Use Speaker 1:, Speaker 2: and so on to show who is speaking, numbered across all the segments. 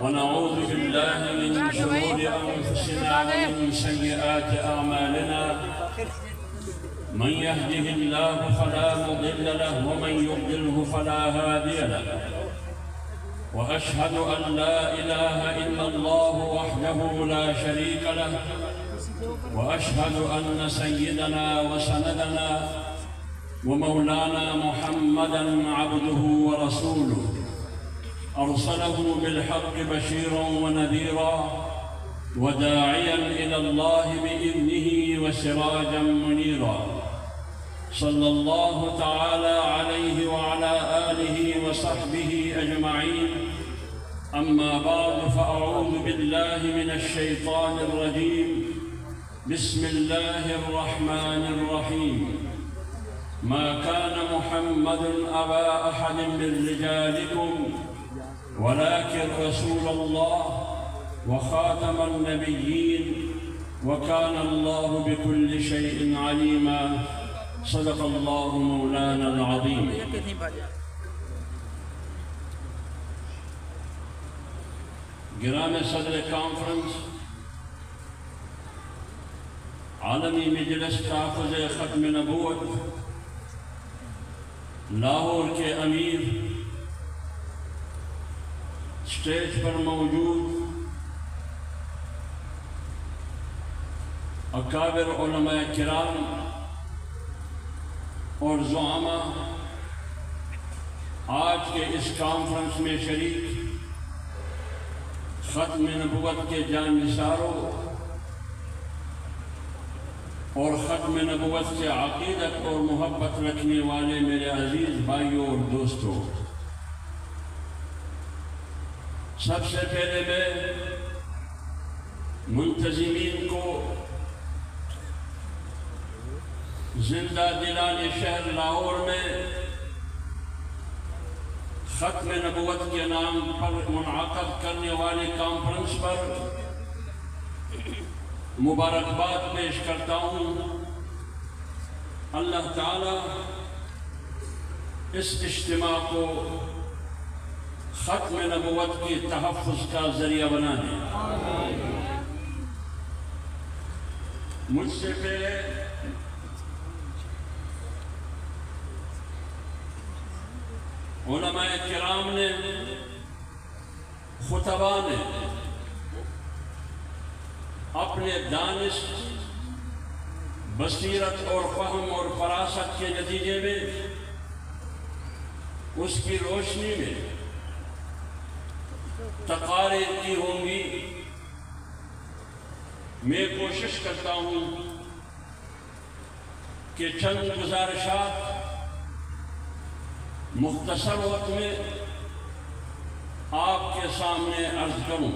Speaker 1: ونعوذ بالله من شرور أنفسنا ومن سيئات أعمالنا من يهده الله فلا مضل له ومن يضلله فلا هادي له وأشهد أن لا إله إلا الله وحده لا شريك له وأشهد أن سيدنا وسندنا ومولانا محمدًا عبده ورسوله أرسله بالحق بشيرا ونذيرا وداعيا إلى الله بإذنه وسراجا منيرا صلى الله تعالى عليه وعلى آله وصحبه أجمعين أما بعد فأعوذ بالله من الشيطان الرجيم بسم الله الرحمن الرحيم ما كان محمد أبا أحد من رجالكم ولكن رسول الله وخاتم النبيين وكان الله بكل شيء عليما صدق الله مولانا العظيم. گرام صدر کانفرنس عالمی مجلس تحفظ ختم نبوت لاہور کے امیر، اسٹیج پر موجود اکابر علماء کرام اور زعماء، آج کے اس کانفرنس میں شریک ختم نبوت کے جانثاروں اور ختم نبوت سے عقیدت اور محبت رکھنے والے میرے عزیز بھائیوں اور دوستوں، سب سے پہلے میں منتظمین کو زندہ دلان شہر لاہور میں ختم نبوت کے نام پر منعقد کرنے والے کانفرنس پر مبارکباد پیش کرتا ہوں۔ اللہ تعالیٰ اس اجتماع کو ختم نبوت کی تحفظ کا ذریعہ بنا دے۔ مجھ سے پہلے علماء کرام نے، خطباء نے اپنے دانش، بصیرت اور فہم اور فراست کے نتیجے میں، اس کی روشنی میں تقاریر کی ہوں گی۔ میں کوشش کرتا ہوں کہ چند گزارشات مختصر وقت میں آپ کے سامنے عرض کروں۔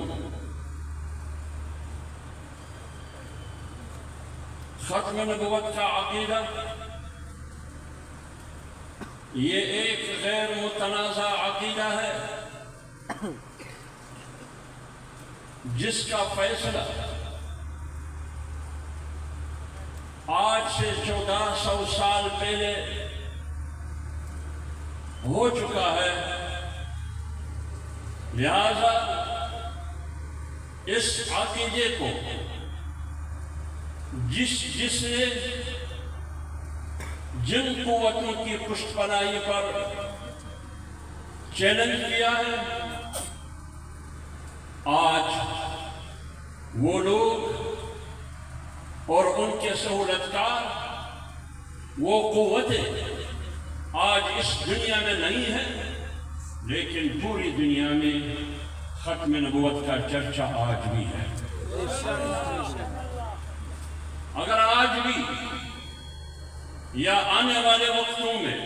Speaker 1: ختم نبوت کا عقیدہ یہ ایک غیر متنازع عقیدہ ہے جس کا فیصلہ آج سے 1400 سال پہلے ہو چکا ہے، لہذا اس عقیدے کو جس نے جن قوتوں کی پشت پناہی پر چیلنج کیا ہے، آج وہ لوگ اور ان کے سہولتکار، وہ قوتیں آج اس دنیا میں نہیں ہیں، لیکن پوری دنیا میں ختم نبوت کا چرچا آج بھی ہے۔ اگر آج بھی یا آنے والے وقتوں میں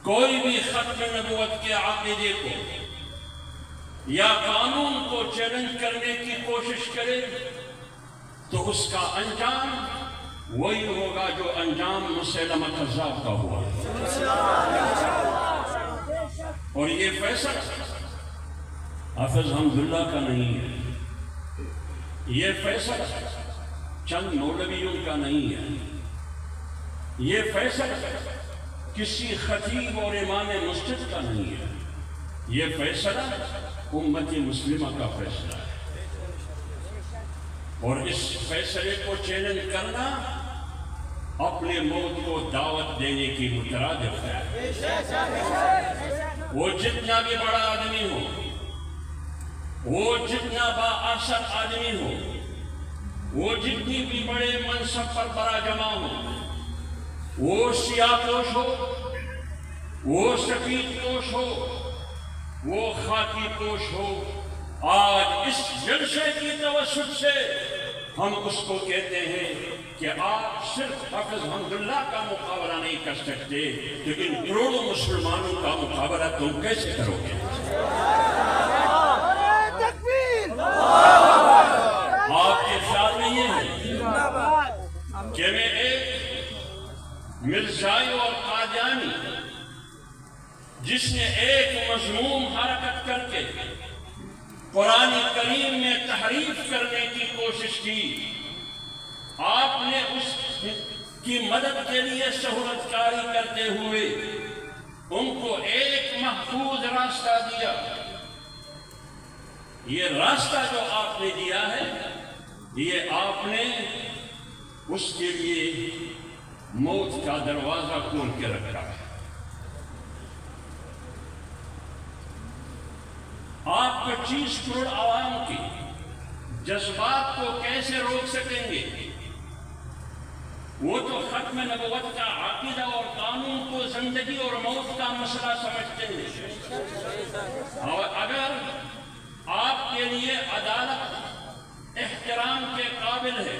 Speaker 1: کوئی بھی ختم نبوت کے عقیدے کو یا قانون کو چیلنج کرنے کی کوشش کرے تو اس کا انجام وہی ہوگا جو انجام مسیلمہ کذاب کا ہوا۔ اور یہ فیصلہ حافظ حمداللہ کا نہیں ہے، یہ فیصلہ چند مولویوں کا نہیں ہے، یہ فیصلہ کسی خطیب اور امام مسجد کا نہیں ہے، یہ فیصلہ امت مسلمہ کا فیصلہ ہے، اور اس فیصلے کو چیلنج کرنا اپنے موت کو دعوت دینے کی مترادف ہے۔ وہ جتنا بھی بڑا آدمی ہو، وہ جتنا با اثر آدمی ہو، وہ جتنی بھی بڑے منصب پر برا جمع ہو، وہ سیاہ پوش ہو، وہ سفید پوش ہو، وہ خاکی پوش ہو، آج اس جلسے کی توسط سے ہم اس کو کہتے ہیں کہ آپ صرف حافظ حمداللہ کا مقابلہ نہیں کر سکتے، لیکن کروڑوں مسلمانوں کا مقابلہ تم کیسے کرو گے؟ آپ کے خیال میں یہ ہے کہ میں ایک مرزائی اور قادیانی جس نے ایک مذموم حرکت کر کے قرآن کریم میں تحریف کرنے کی کوشش کی، آپ نے اس کی مدد کے لیے سہولت کاری کرتے ہوئے ان کو ایک محفوظ راستہ دیا۔ یہ راستہ جو آپ نے دیا ہے، یہ آپ نے اس کے لیے موت کا دروازہ کھول کے رکھا ہے۔ آپ 25 کروڑ عوام کی جذبات کو کیسے روک سکیں گے؟ وہ تو ختم نبوت کا عقیدہ اور قانون کو زندگی اور موت کا مسئلہ سمجھتے ہیں، اور اگر آپ کے لیے عدالت احترام کے قابل ہے،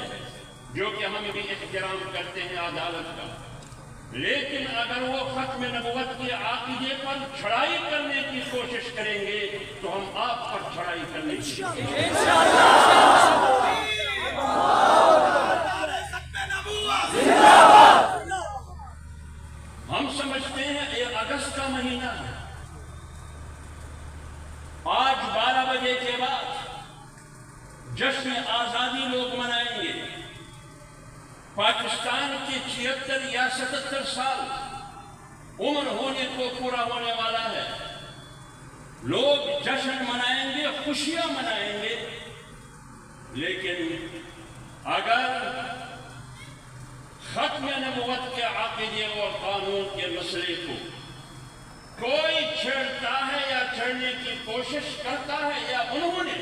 Speaker 1: جو کہ ہم بھی احترام کرتے ہیں عدالت کا، لیکن اگر وہ ختم نبوت کے عقیدے پر چھڑائی کرنے کی کوشش کریں گے تو ہم آپ پر چھڑائی کرنے کی کوشش کریں گے۔ ہم سمجھتے ہیں یہ اگست کا مہینہ ہے، آج 12 بجے کے بعد جشن آزادی لوگ منائیں گے۔ پاکستان کے 76 یا 77 سال عمر ہونے کو پورا ہونے والا ہے، لوگ جشن منائیں گے، خوشیاں منائیں گے، لیکن اگر ختم نبوت کے عقیدے اور قانون کے مسئلے کو کوئی چھیڑتا ہے یا چھیڑنے کی کوشش کرتا ہے، یا انہوں نے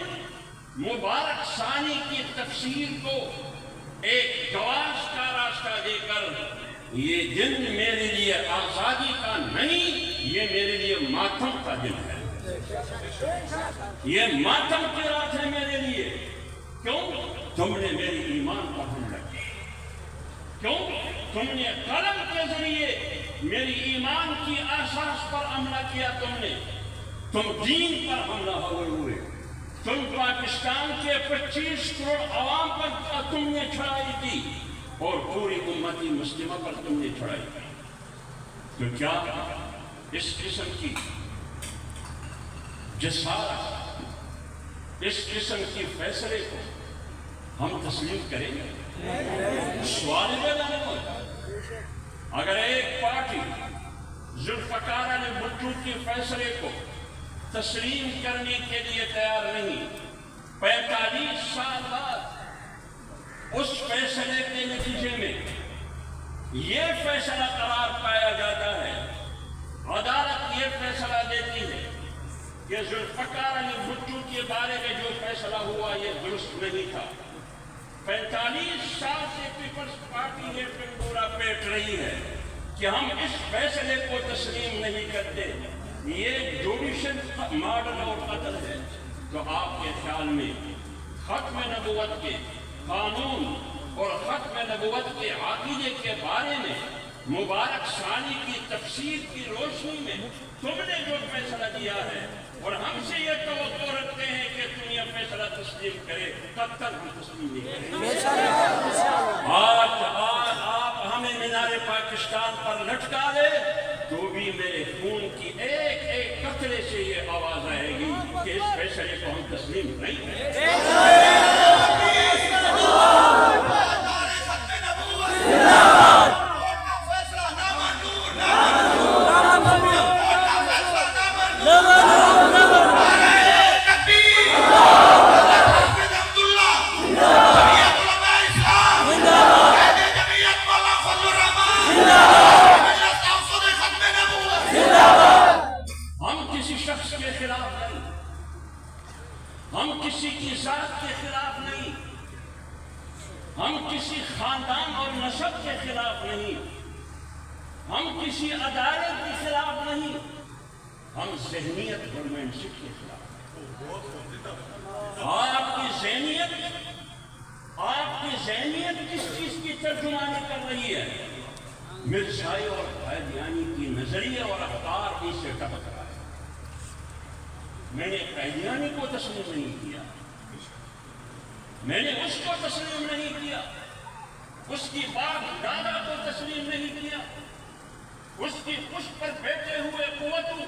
Speaker 1: مبارک ثانی کی تفسیر کو ایک گواش کا راستہ دے کر یہ دن میرے لیے آزادی کا نہیں، یہ میرے لیے ماتم کا دن ہے، یہ ماتم کی رات ہے میرے لیے۔ کیوں؟ تم نے میری ایمان پر حملہ کیا، کیوں؟ تم نے قلم کے ذریعے میری ایمان کی اساس پر حملہ کیا، تم دین پر حملہ ہوئے، تم پاکستان کے 25 کروڑ عوام پر تم نے چھڑائی کی، اور پوری امتی مسلمہ پر تم نے چھڑائی کی۔ تو کیا اس قسم کی جسارت، اس قسم کی فیصلے کو ہم تسلیم کریں گے؟ سوال پیدا نہیں ہوتا۔ اگر ایک پارٹی ذوالفقار علی بھٹو کے فیصلے کو تسلیم کرنے کے لیے تیار نہیں، 45 سال بعد اس فیصلے کے نتیجے میں یہ فیصلہ قرار پایا جاتا ہے، عدالت یہ فیصلہ دیتی ہے کہ ذوالفقار علی بھٹو کے بارے میں جو فیصلہ ہوا یہ درست نہیں تھا۔ 45 سال سے پیپلز پارٹی یہ پنڈورا پیٹ رہی ہے کہ ہم اس فیصلے کو تسلیم نہیں کرتے، یہ جوڈیشل مارڈر اور قتل ہے۔ تو آپ کے خیال میں ختم نبوت کے قانون اور ختم نبوت کے عقیدے کے بارے میں مبارک ثانی کی تفسیر کی روشنی میں تم نے جو فیصلہ دیا ہے، اور ہم سے یہ توقع رکھتے ہیں کہ تم یہ فیصلہ تسلیم کرے، تب تک ہم تسلیم نہیں کریں۔ آج آپ ہمیں مینار پاکستان پر لٹکا لے تو بھی میرے خون کی ایک ایک قطرے سے یہ آواز آئے گی کہ اس فیصلے کو ہم تسلیم نہیں کریں۔
Speaker 2: لا
Speaker 1: شخص کے خلاف نہیں، ہم کسی کی ذات کے خلاف نہیں، ہم کسی خاندان اور نسب کے خلاف نہیں، ہم کسی عدالت کے خلاف نہیں، ہم ذہنیت گورنمنٹ شپ کے خلاف۔ آپ کی ذہنیت کس چیز کی ترجمانی کر رہی ہے؟ مرزائی اور قادیانی کی نظریے اور افکار اس سے ٹپک رہا ہے۔ میں نے قادیانی کو تسلیم نہیں کیا، میں نے اس کو تسلیم نہیں کیا، اس کی باپ دادا کو تسلیم نہیں کیا، اس کی پشت پر بیٹھے ہوئے قوتوں،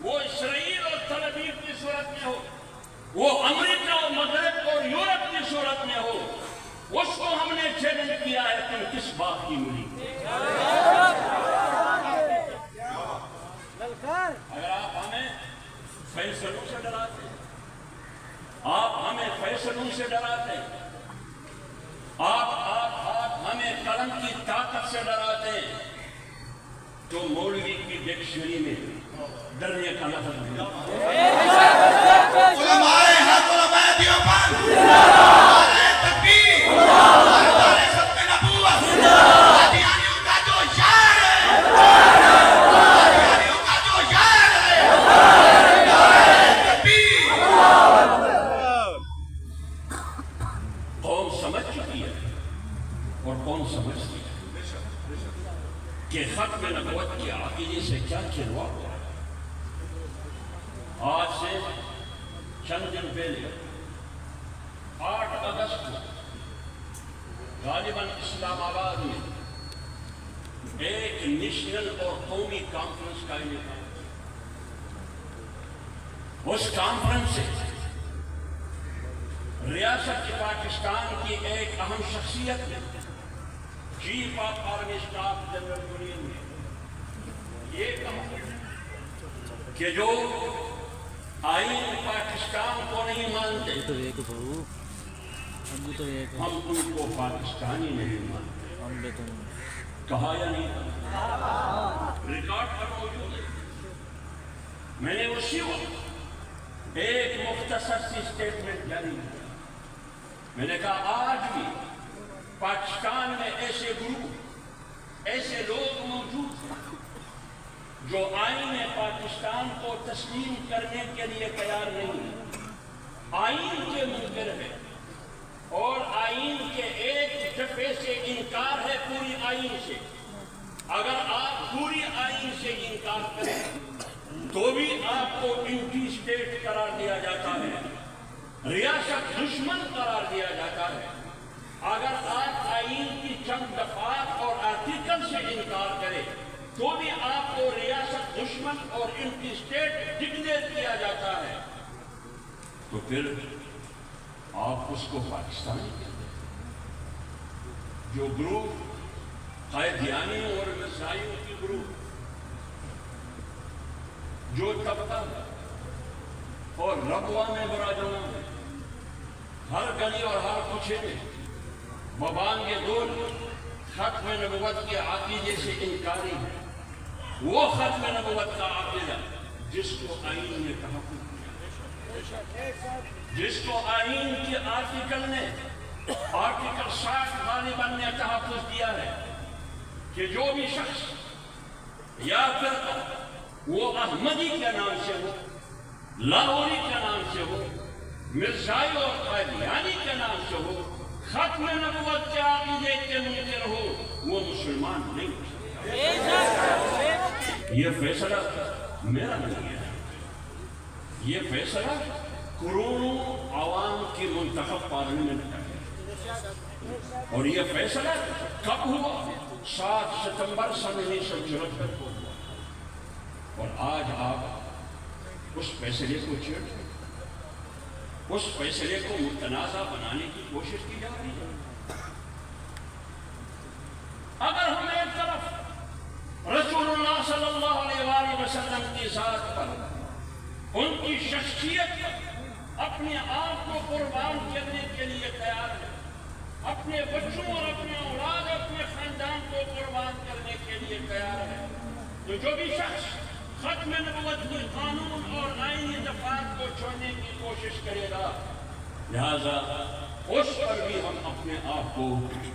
Speaker 1: وہ اسرائیل اور تل ابیب کی صورت میں ہو، وہ امریکہ اور مغرب اور یورپ کی صورت میں ہو، اس کو ہم نے چیلنج کیا ہے، تم کس باپ کی ملی؟ اگر آپ ہمیں فیصلوں سے ڈراتے، آپ ہمیں فیصلوں سے ڈراتے، آپ ہمیں قلم کی طاقت سے ڈراتے، تو مولوی کی ڈکشنری میں ڈرنے کا لفظ نہیں۔
Speaker 2: علماء حق، علماء دیوبند، نعرہ تکبیر، نعرہ ختم نبوت، قادیانیوں کا جو یار ہے، قادیانیوں کا جو یار ہے، نعرہ تکبیر۔
Speaker 1: قوم سمجھ چکی ہے اور قوم سمجھتی ہے کہ ختم نبوت کے عقیدے سے کیا کھلواڑ ہوا۔ آج سے چند دن پہلے 8 اگست کو غالباً اسلام آباد میں ایک نیشنل اور قومی کانفرنس کا انعقاد۔ اس کانفرنس سے ریاست پاکستان کی ایک اہم شخصیت نے chief of army staff general union نے یہ کہا کہ جو آئین پاکستان کو نہیں مانتے، ہم ان کو پاکستانی نہیں مانتے۔ کہا یا نہیں کہا؟ ریکارڈ پر موجود ہے۔ میں نے اسی وقت ایک مختصر سی اسٹیٹمنٹ جاری کیا، میں نے کہا آج بھی پاکستان میں ایسے گروپ، ایسے لوگ موجود ہیں جو آئین پاکستان کو تسلیم کرنے کے لیے تیار نہیں، آئین کے منکر ہے، اور آئین کے ایک دفعے سے انکار ہے پوری آئین سے۔ اگر آپ پوری آئین سے انکار کریں تو بھی آپ کو انٹی اسٹیٹ قرار دیا جاتا ہے، ریاست دشمن قرار دیا جاتا ہے۔ اگر آپ آئین کی چند دفعات اور آرٹیکل سے انکار کریں تو بھی آپ کو ریاست دشمن اور انٹی اسٹیٹ ڈکلیئر کیا جاتا ہے، تو پھر آپ اس کو پاکستانی کہتے ہیں۔ جو گروپ قادیانی اور مرزائیوں کی گروپ، جو طبقہ اور ربوہ میں براجمان ہے، ہر گلی اور ہر کوچے میں ببانگ دول ختم نبوت کے عقیدے سے انکاری ہے، وہ ختم نبوت کا عقیدہ جس کو آئین نے تحفظ کیا، جس کو آئین کے آرٹیکل نے آرٹیکل 60 غالباً نے تحفظ دیا ہے کہ جو بھی شخص یا پھر وہ احمدی کے نام سے ہو، لاہوری کے نام سے ہو، مرزائی اور قادیانی کے نام سے ہو، ختم نبوت کے عقیدے کے منکر ہو، وہ مسلمان نہیں ہو سکتا۔ یہ فیصلہ میرا نہیں ہے، یہ فیصلہ کروڑوں عوام کی منتخب پارلیمنٹ کا ہے، اور یہ فیصلہ کب ہوا؟ 7 ستمبر سن 1974 کو ہوا، اور آج آپ اس فیصلے کو چھیڑتے ہیں، اس فیصلے کو متنازع بنانے کی کوشش کی جا رہی ہے۔ اگر ہم ایک طرف رسول اللہ صلی اللہ علیہ وآلہ وسلم کی ذات پر، ان کی شخصیت پر اپنے آپ کو قربان کرنے کے لیے تیار ہے، اپنے بچوں اور اپنے اولاد، اپنے خاندان کو قربان کرنے کے لیے تیار ہے، تو جو بھی شخص ختم نبوت کے قانون اور کوشش کرے گا، لہذا اس پر بھی ہم اپنے آپ کو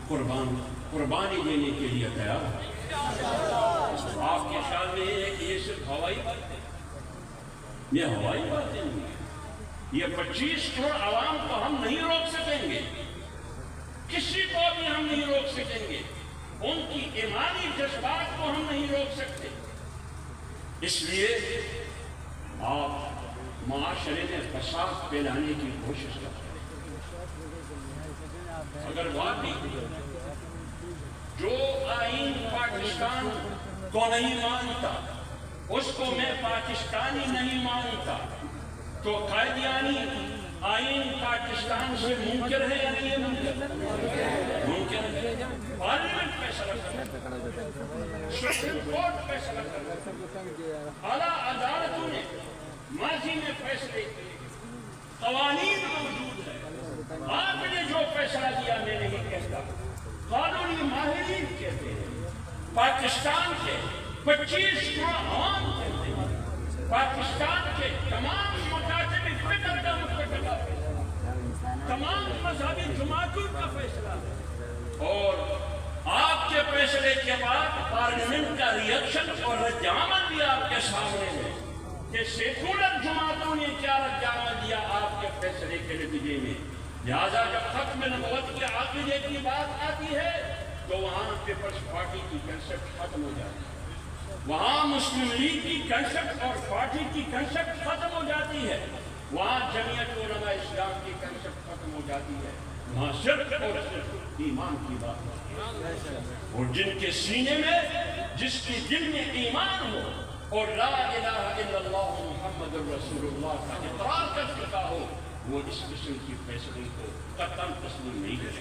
Speaker 1: قربانی دینے کے لیے تیار ہیں۔ آپ کے خیال میں یہ ہے کہ یہ صرف ہوائی بات ہے؟ یہ ہوائی باتیں نہیں ہیں۔ یہ 25 کروڑ عوام کو ہم نہیں روک سکیں گے، کسی کو بھی ہم نہیں روک سکیں گے، ان کی ایمانی جذبات کو ہم نہیں روک سکتے۔ اس لیے آپ معاشرے میں فساد پھیلانے کی کوشش کرتے ہیں۔ اگر واقعی جو آئین پاکستان کو نہیں مانتا، اس کو میں پاکستانی نہیں مانتا، تو قائدیانی آئین پاکستان سے منکر ہے یا نہیں منکر؟ منکر ہے۔ پارلیمنٹ فیصلہ کرتا ہے، سپریم کورٹ فیصلہ کرتا ہے، اعلیٰ عدالتوں نے ماضی میں فیصلے کیے، قوانین موجود ہے۔ آپ نے جو فیصلہ دیا میں نہیں کہتا، قانونی ماہرین کہتے ہیں، پاکستان کے 25 کروڑ عوام کہتے ہیں، پاکستان کے تمام مکاتب فکر کا متفقہ فیصلہ، تمام مذہبی جماعتوں کا فیصلہ ہے۔ اور آپ کے فیصلے کے بعد پارلیمنٹ کا ریئیکشن اور رد عمل بھی آپ کے سامنے ہے کہ سیکولر جماعتوں نے کیا رد عمل دیا آپ کے فیصلے کے نتیجے میں۔ لہٰذا جب ختم نبوت کے عقیدے کی بات آتی ہے تو وہاں پیپلز پارٹی کی کنسپٹ ختم ہو جاتی ہے، وہاں مسلم لیگ کی کنسپٹ اور پارٹی کی کنسپٹ ختم ہو جاتی ہے، وہاں جمعیت علماء اسلام کی کنسپٹ ختم ہو جاتی ہے، وہاں صرف اور صرف ایمان کی بات ہوتی ہے۔ اور جن کے سینے میں، جس کے دل میں ایمان ہو اور لا الہ الا اللہ محمد الرسول اللہ کا اقرار کر چکا ہو، وہ اس قسم کی فیصلے کو قطعاً تسلیم نہیں کرتے۔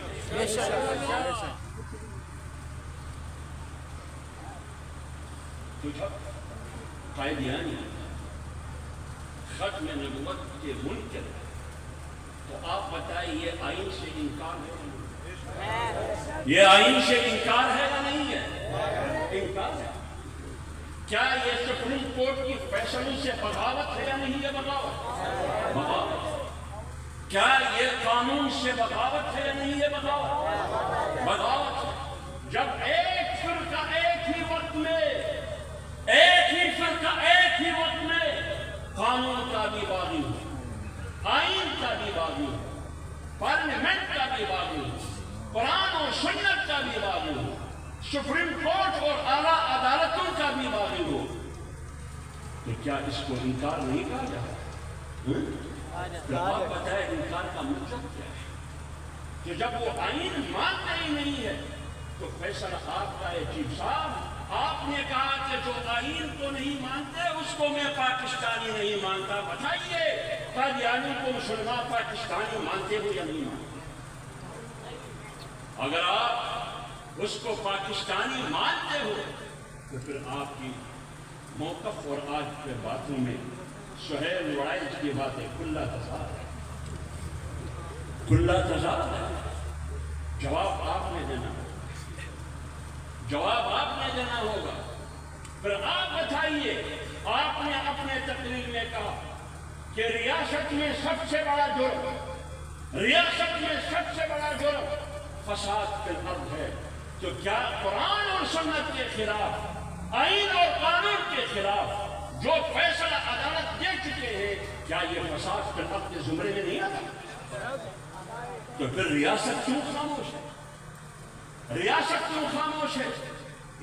Speaker 1: تو جب قائدیانی ختم نبوت کے منکر ہے تو آپ بتائیں یہ آئین سے انکار ہے؟ یہ آئین سے انکار ہے یا نہیں ہے؟ انکار ہے۔ کیا یہ سپریم کورٹ کی فیصلوں سے بغاوت ہے یا نہیں ہے؟ بغاوت، بغاوت۔ کیا یہ قانون سے بغاوت ہے یا نہیں ہے؟ بغاوت، بغاوت۔ جب ایک فرقہ ایک ہی وقت میں، ایک ہی فرقہ ایک ہی وقت میں قانون کا بھی باغی ہو، آئین کا بھی باغی ہو، پارلیمنٹ کا بھی باغی ہو، قرآن اور سنت کا بھی باغی ہو، سپریم کورٹ اور اعلیٰ عدالتوں کا بھی باغی ہو، تو کیا اس کو انکار نہیں کہا جائے؟ تو آپ بتائیں انکار کا مطلب کیا ہے؟ کہ جب وہ آئین مانتے ہی نہیں ہے تو فیصلہ آپ کا ہے۔ چیف صاحب، آپ نے کہا کہ جو آئین کو نہیں مانتے اس کو میں پاکستانی نہیں مانتا، بتائیے قادیانی کو مسلمان پاکستانی مانتے ہو یا نہیں مانتے؟ اگر آپ اس کو پاکستانی مانتے ہو تو پھر آپ کی موقف اور آج کے باتوں میں سہیل وائز کی باتیں کھلا تضاد ہے، کھلا تضاد ہے۔ جواب آپ نے دینا ہوگا، جواب آپ نے دینا ہوگا۔ پھر آپ بتائیے، آپ نے اپنے تقریر میں کہا کہ ریاست میں سب سے بڑا جرم، ریاست میں سب سے بڑا جرم فساد فی الارض ہے، تو کیا قرآن اور سنت کے خلاف، آئین اور قانون کے خلاف جو فیصلہ عدالت دے چکے ہیں، کیا یہ فساد فی الارض کے زمرے میں نہیں آتا؟ تو پھر ریاست کیوں خاموش ہے؟ ریاست کیوں خاموش ہے؟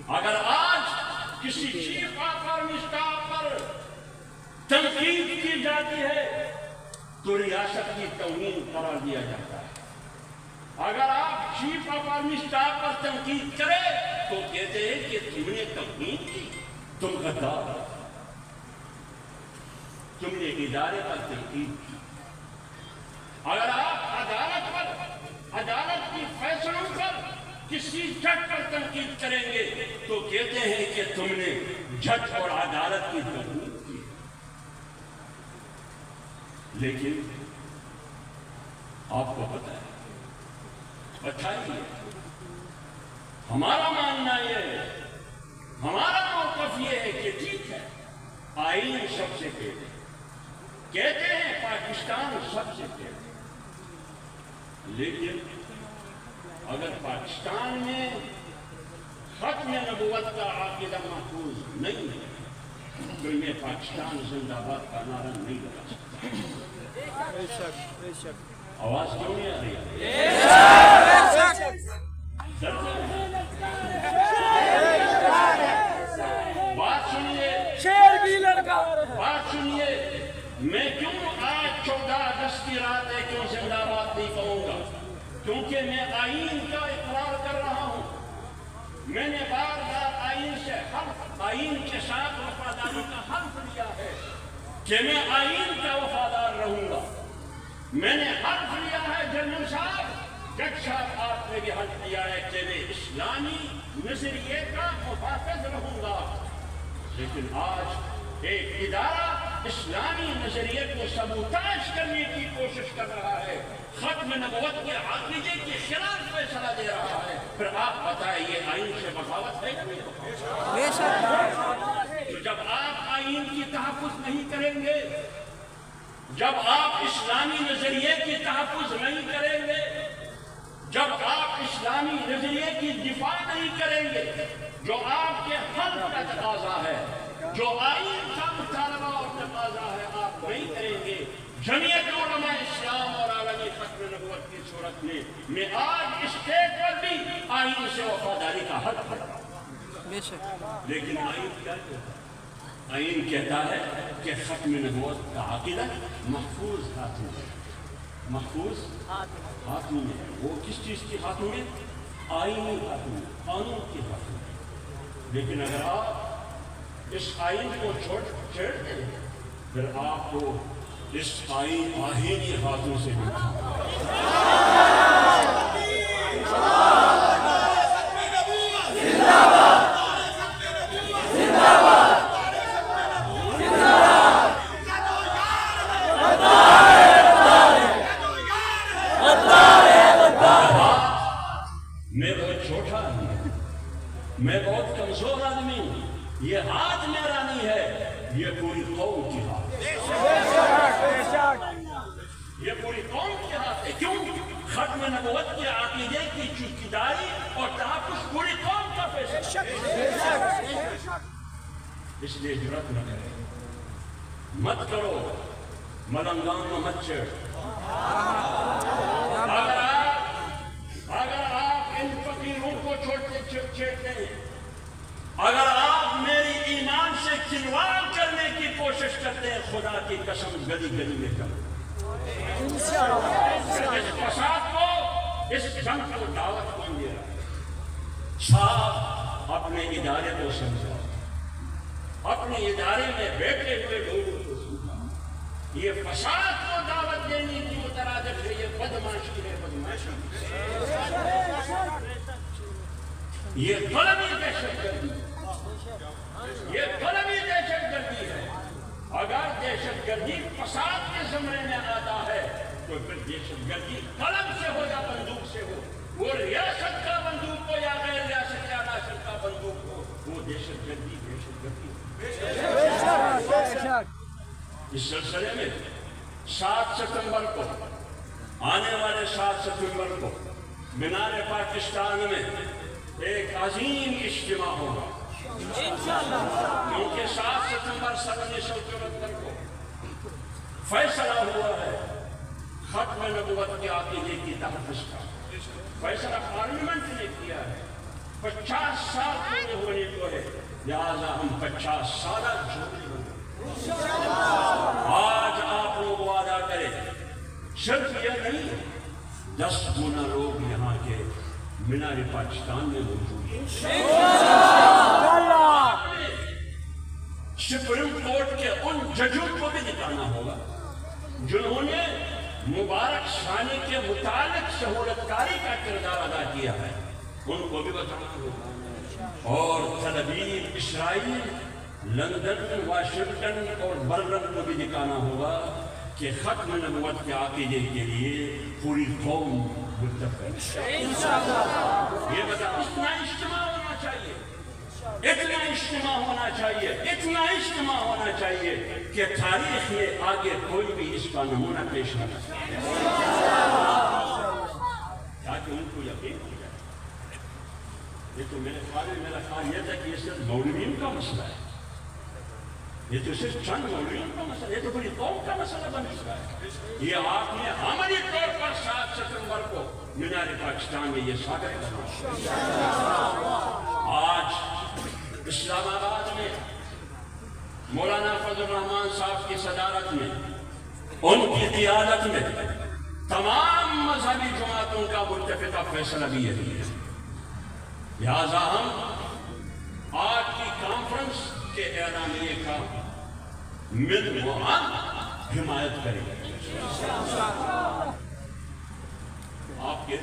Speaker 1: اگر آج کسی چیف آف آرمی اسٹاف پر تنقید کی جاتی ہے تو ریاست کی توہین قرار دیا جاتا ہے۔ اگر آپ چیف آف آرمی اسٹاف پر تنقید کریں تو کہتے ہیں کہ تم نے توہین کی، تم غدار، تم نے ادارے پر تنقید کی۔ اگر آپ عدالت کی فیصلوں پر کسی جج پر تنقید کریں گے تو کہتے ہیں کہ تم نے جج اور عدالت کی توہین کی۔ لیکن آپ کو پتہ ہے، بتائیے، ہمارا ماننا یہ ہے، ہمارا موقف یہ ہے کہ ٹھیک ہے، آئین سب سے پہلے، کہتے ہیں پاکستان سب سے پہلے، لیکن اگر پاکستان میں ختم نبوت کا عقیدہ محفوظ نہیں ہے تو یہ پاکستان زندہ باد کا نعرہ نہیں لگا سکتا۔ آواز کیوں نہیں آ رہی ہے؟ بات سنیے، بات سنیے، میں کیوں آج 14 اگست کی رات ہے کیوں زندہ باد نہیں کہوں گا؟ کیونکہ میں آئین کا اقرار کر رہا ہوں۔ میں نے بار بار آئین سے حلف، آئین کے ساتھ وفاداری کا حلف لیا ہے کہ میں آئین کا وفادار رہوں گا۔ میں نے حلف لیا ہے جنرل صاحب، جج صاحب آپ نے بھی حلف لیا ہے کہ میں اسلامی نظریے کا محافظ رہوں گا۔ لیکن آج ایک ادارہ اسلامی نظریے کو سبوتاژ کرنے کی کوشش کر رہا ہے، ختم نبوت کے عقیدے کے خلاف فیصلہ دے رہا ہے، پھر آپ بتائیں یہ آئین سے بغاوت ہے یا نہیں؟ تو جب آپ آئین کی تحفظ نہیں کریں گے، جب آپ اسلامی نظریے کی تحفظ نہیں کریں گے، جب آپ اسلامی نظریے کی دفاع نہیں کریں گے، جو آپ کے حق کا تقاضا ہے، جو آئین کا مطالبہ اور تقاضا ہے، آپ نہیں کریں گے، جمعیت علماء اسلام اور عالمی ختم نبوت کی صورت میں آج اسٹیٹ پر بھی آئین سے وفاداری کا حق ہے۔ لیکن آئین کیا کہتا ہے؟ آئین کہتا ہے کہ ختم نبوت کا عقیدہ محفوظ ہاتھوں میں، محفوظ ہاتھوں میں۔ وہ کس چیز کی ہاتھوں میں؟ آئینی ہاتھوں میں، قانون کی ہاتھوں میں۔ لیکن اگر آپ اس آئین کو چھیڑتے ہیں پھر آپ کو اس آئینی ہاتھوں سے بھی میں بہت چھوٹا آدمی ہوں، میں بہت کمزور آدمی ہوں، یہ ہاتھ میرا نہیں ہے، یہ پوری قوم کی ہاتھ ہے، یہ پوری قوم کے ہاتھ ہے۔ کیوں؟ ختم نبوت کے عقیدے کی چوکیداری اور تحفظ پوری قوم کا فیصلہ ہے۔ اس لیے جرأت نہ کریں، مت کرو، ملنگان میں مت چھیڑ۔ اگر آپ ان فقیروں کو چھیڑتے ہیں، اگر آپ میری ایمان سے کھلواڑ کرنے کی کوشش کرتے ہیں، خدا کی قسم گلی گلی میں کرو۔ اس فساد کو، اس جنگ کو دعوت کون دے رہا ہے؟ صاحب اپنے ادارے کو سمجھاؤ، اپنے ادارے میں بیٹھے ہوئے لوگوں کو سمجھاؤ۔ یہ فساد کو دعوت دینے کی مترادف ہے، یہ بدماشی ہے، بدماشی، یہ قلمی دہشت گردی، یہ قلمی دہشت گردی ہے۔ اگر دہشت گردی فساد کے زمرے میں آتا ہے تو پھر دہشت گردی قلم سے ہو یا بندوق سے ہو، وہ ریاست کا بندوق ہو یا غیر ریاست یا ناصر کا بندوق ہو، وہ دہشت گردی اس سلسلے میں 7 ستمبر کو، آنے والے 7 ستمبر کو مینار پاکستان میں ایک عظیم اجتماع ہوگا، کیونکہ 7 ستمبر 1974 کو فیصلہ ہوا ہے ختم نبوت کے عقیدے کی تحفظ کا۔ فیصلہ پارلیمنٹ نے کیا ہے، 50 سال پورے ہونے کو ہے، لہذا ہم 50 سالہ جھوٹے ہوں گے۔ آج آپ لوگ وعدہ کریں، صرف یہ نہیں 10 گنا لوگ یہاں کے مینار پاکستان میں موجود ہیں۔ سپریم کورٹ کے ان ججوں کو بھی دکھانا ہوگا جنہوں نے مبارک ثانی کے متعلق سہولت کاری کا کردار ادا کیا ہے، ان کو بھی بتانا ہوگا۔ اور تل ابیب، اسرائیل، لندن، واشنگٹن اور برلن کو بھی دکھانا ہوگا کہ ختم نبوت کے عقیدے کے لیے پوری قوم متفق ہے۔ یہ بتا اتنا اجتماع ہونا چاہیے، اتنا اجتماع ہونا چاہیے، اتنا اجتماع ہونا چاہیے کہ تاریخ میں آگے کوئی بھی اس کا نمونہ پیش نہ کر سکے، تاکہ ان کو یقین ہو جائے۔ یہ تو میرا خیال یہ تھا کہ یہ صرف مولویوں کا مسئلہ ہے، یہ تو صرف چند مولویوں کا مسئلہ، یہ تو پوری قوم کا مسئلہ بن چکا ہے۔ یہ آپ نے عملی طور پر 7 ستمبر کو مینار پاکستان میں یہ ثابت کرنا۔ آج اسلام آباد میں مولانا فضل الرحمان صاحب کی صدارت میں، ان کی قیادت میں تمام مذہبی جماعتوں کا متفقہ فیصلہ بھی یہی ہے۔ لہذا ہم آج کی کانفرنس کے اعلامیے کا مل وعد حمایت کریں گے۔ آپ کے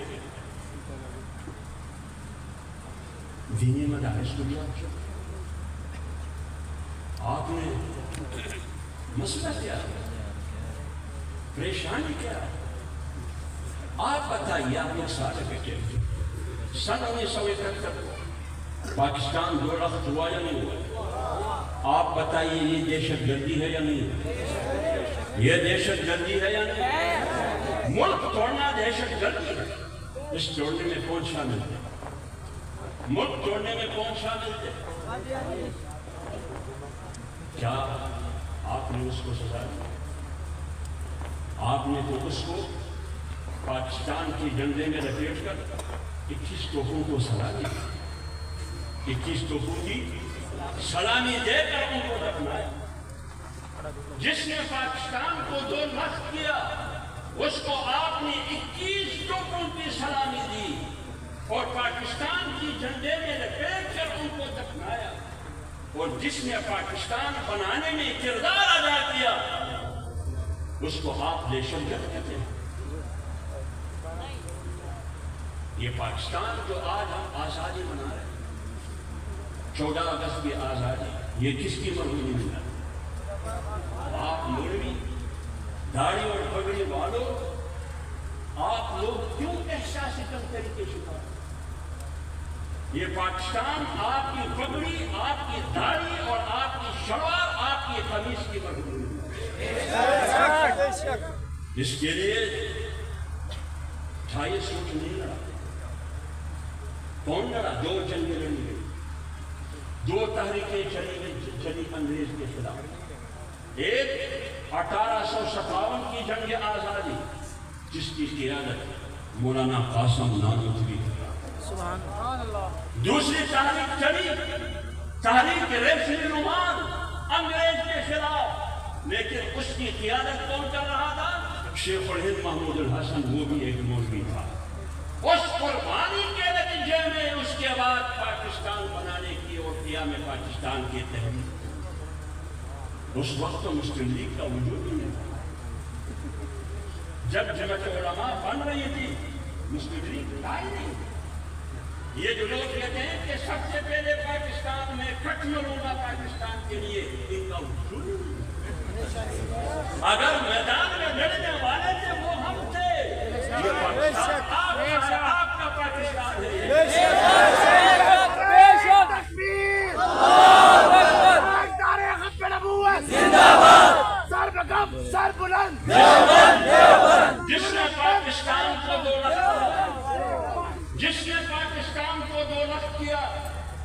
Speaker 1: دینی مدارس کو بھی آپ نے مسئلہ کیا ہے، پریشانی کیا ہے، آپ بتائیے۔ آپ لوگ سارے بیٹھے سن 1971 کو پاکستان 2 لخت ہوا یا نہیں ہوا؟ آپ بتائیے یہ دہشت گردی ہے یا نہیں؟ یہ دہشت گردی ہے یا نہیں؟ ملک توڑنا دہشت گردی ہے۔ اس توڑنے میں کون شامل ہے؟ ملک توڑنے میں کون شامل ہے؟ کیا آپ نے اس کو سزا دی؟ آپ نے تو اس کو پاکستان کے جھنڈے میں لپیٹ کر 21 توپوں کو سلام دی، 21 توپوں کی سلامی دے کر ان کو دفنایا۔ جس نے پاکستان کو 2 لخت کیا اس کو آپ نے 21 توپوں کی سلامی دی اور پاکستان کی جھنڈے میں لپیٹ کر ان کو دفنایا۔ اور جس نے پاکستان بنانے میں کردار ادا کیا اس کو آپ دہشت گرد کہتے ہیں۔ یہ پاکستان جو آج ہم آزادی منا رہے ہیں، 14 اگست کی آزادی، یہ کس کی مرہونی میں ہے؟ آپ مولوی داڑھی اور پگڑی والوں، آپ لوگ کیوں احساس کم طریقے شکار؟ یہ پاکستان آپ کی پگڑی، آپ کی داڑھی اور آپ کی شلوار، آپ کی قمیص کی مرہونی ہے۔ اس کے لیے 28 سوچ نہیں لڑا۔ کون لڑا؟ 2 جنگیں لڑی گئی، 2 تحریکیں چلی انگریز کے خلاف۔ ایک 1857 کی جنگ آزادی جس کی قیادت مولانا قاسم نانوتوی کی، دوسری تحریک چلی تحریک ریفری رومان انگریز کے خلاف، لیکن اس کی قیادت کون کر رہا تھا؟ شیخ الہند محمود الحسن، وہ بھی ایک مولوی تھا۔ اس قربانی کے نتیجے میں اس کے بعد پاکستان بنانے کی اور قیام پاکستان کی تحریک، اس وقت تو مسلم لیگ کا وجود ہی نہیں تھا۔ جب جماعت علماء بن رہی تھی مسلم لیگ تھا ہی نہیں۔ یہ جو لوگ کہتے ہیں کہ سب سے پہلے پاکستان میں کٹ ملوں گا پاکستان کے لیے، ان کا وجود ہی نہیں۔ اگر میدان میں لڑنے والے تھے وہ ہم تھے۔ یہ پاکستان آپ کا پاکستان ہے۔
Speaker 2: سر بلند
Speaker 1: جس نے پاکستان کو 2 لخت، جس نے پاکستان کو 2 لخت کیا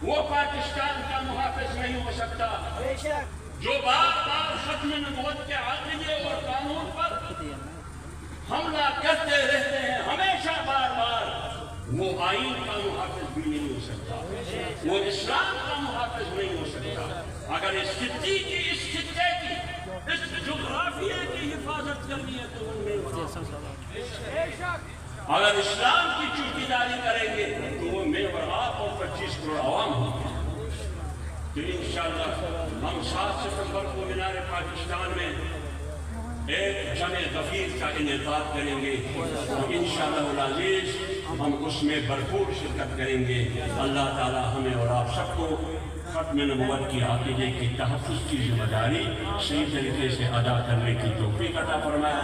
Speaker 1: وہ پاکستان کا محافظ نہیں ہو سکتا۔ جو بار بار ختم نبوت کے عقیدے اور قانون پر حملہ کرتے رہتے ہیں ہمیشہ بار بار، وہ آئین کا محافظ بھی نہیں ہو سکتا، وہ اسلام کا محافظ نہیں ہو سکتا۔ اگر اس خطے کی، اس خطے کی، اس جغرافیہ کی حفاظت کرنی ہے تو ان میں اگر اسلام کی چوکیداری کریں گے تو وہ میں اور آپ اور 25 کروڑ عوام ہوں گے۔ تو انشاءاللہ ہم 7 ستمبر کو مینار پاکستان میں ایک جمع غفیر کا انعقاد کریں گے اور انشاءاللہ العزیز ہم اس میں بھرپور شرکت کریں گے۔ اللہ تعالی ہمیں اور آپ سب کو ختم نبوت کی عقیدے کی تحفظ کی ذمہ داری صحیح طریقے سے ادا کرنے کی توفیق عطا فرمائے۔